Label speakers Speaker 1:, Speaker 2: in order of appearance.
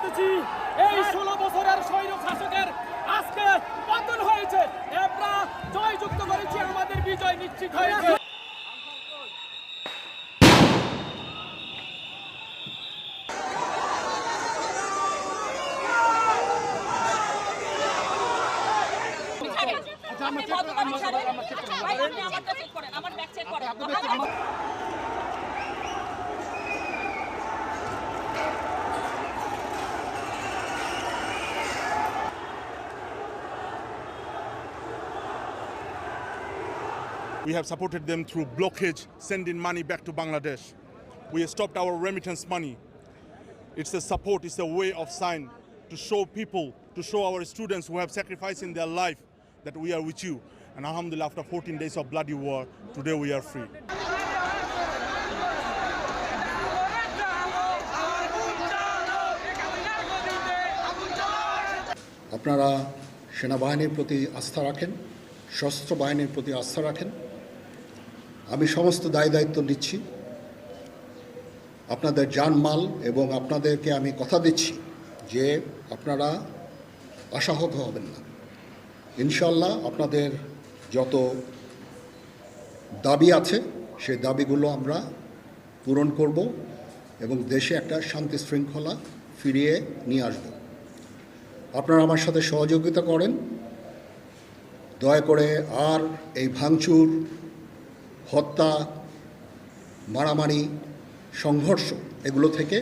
Speaker 1: করতেছি এই 16 বছরের স্বৈর শাসকের আজকে পতন হয়েছে, আমরা জয়যুক্ত করেছি, আমাদের বিজয় নিশ্চিত হয়েছে।
Speaker 2: We have supported them through blockage, sending money back to Bangladesh. We have stopped our remittance money. It's a support, it's a way of sign to show people, to show our students who have sacrificed in their life that we are with you. And alhamdulillah, after 14 days of bloody war, today we are free.
Speaker 3: আপনারা সেনাবাহিনীর প্রতি আস্থা রাখেন, সশস্ত্র বাহিনীর প্রতি আস্থা রাখেন। আমি সমস্ত দায়িত্ব নিচ্ছি, আপনাদের জানমাল, এবং আপনাদেরকে আমি কথা দিচ্ছি যে আপনারা আশাহত হবেন না। ইনশাল্লাহ আপনাদের যত দাবি আছে সেই দাবিগুলো আমরা পূরণ করব এবং দেশে একটা শান্তি শৃঙ্খলা ফিরিয়ে নিয়ে আসব। আপনারা আমার সাথে সহযোগিতা করেন, দয়া করে আর এই ভাঙচুর, হত্যা, মারামারি, সংঘর্ষ এগুলো থেকে